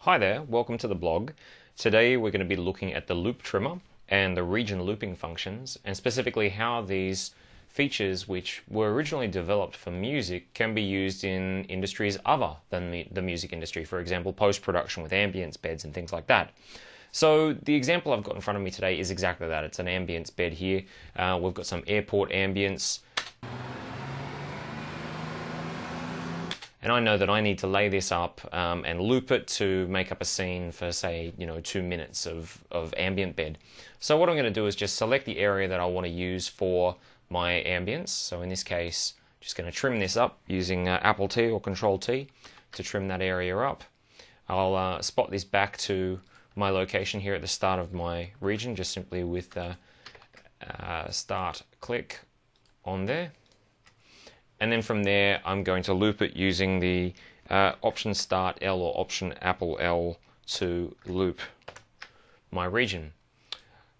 Hi there, welcome to the blog. Today we're going to be looking at the loop trimmer and the region looping functions, and specifically how these features, which were originally developed for music, can be used in industries other than the music industry, for example post-production with ambience beds and things like that. So the example I've got in front of me today is exactly that. It's an ambience bed here. We've got some airport ambience. And I know that I need to lay this up and loop it to make up a scene for, say, 2 minutes of ambient bed. So what I'm going to do is just select the area that I want to use for my ambience. So in this case, just going to trim this up using Apple T or Control T to trim that area up. I'll spot this back to my location here at the start of my region, just simply with start click on there. And then from there, I'm going to loop it using the Option Start L or Option Apple L to loop my region.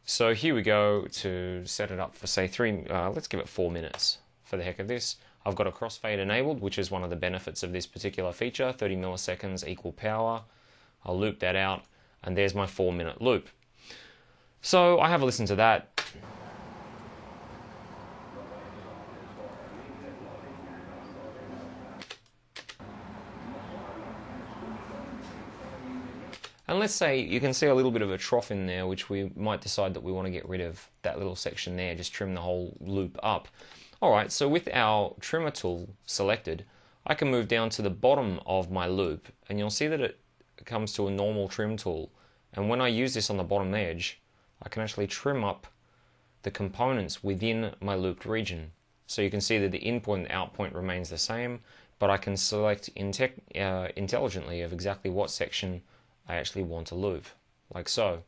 So here we go to set it up for, say, let's give it 4 minutes for the heck of this. I've got a crossfade enabled, which is one of the benefits of this particular feature, 30 milliseconds equal power. I'll loop that out, and there's my 4-minute loop. So I have a listen to that. And let's say you can see a little bit of a trough in there, which we might decide that we want to get rid of that little section there, just trim the whole loop up. Alright, so with our trimmer tool selected, I can move down to the bottom of my loop, and you'll see that it comes to a normal trim tool. And when I use this on the bottom edge, I can actually trim up the components within my looped region. So you can see that the input and output remains the same, but I can select intelligently of exactly what section I actually want to loop, like so.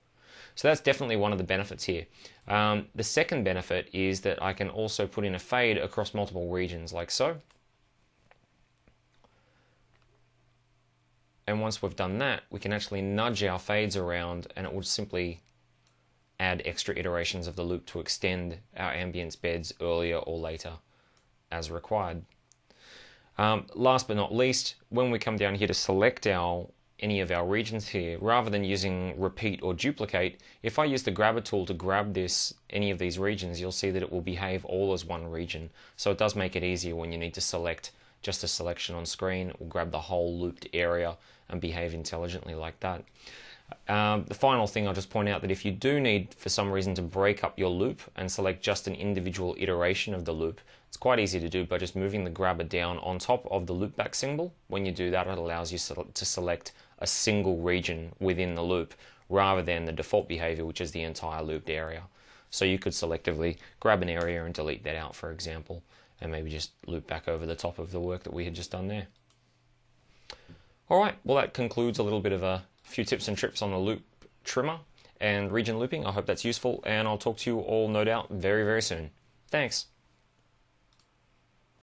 So that's definitely one of the benefits here. The second benefit is that I can also put in a fade across multiple regions, like so. And once we've done that, we can actually nudge our fades around, and it will simply add extra iterations of the loop to extend our ambience beds earlier or later as required. Last but not least, when we come down here to select any of our regions here, rather than using repeat or duplicate, if I use the grabber tool to grab any of these regions, you'll see that it will behave all as one region. So it does make it easier when you need to select just a selection on screen. It will grab the whole looped area and behave intelligently like that. The final thing, I'll just point out that if you do need, for some reason, to break up your loop and select just an individual iteration of the loop, it's quite easy to do by just moving the grabber down on top of the loopback symbol. When you do that, it allows you to select a single region within the loop rather than the default behavior, which is the entire looped area. So you could selectively grab an area and delete that out, for example, and maybe just loop back over the top of the work that we had just done there. Alright, well that concludes a little bit of a few tips and tricks on the loop trimmer and region looping. I hope that's useful, and I'll talk to you all, no doubt, very, very soon. Thanks.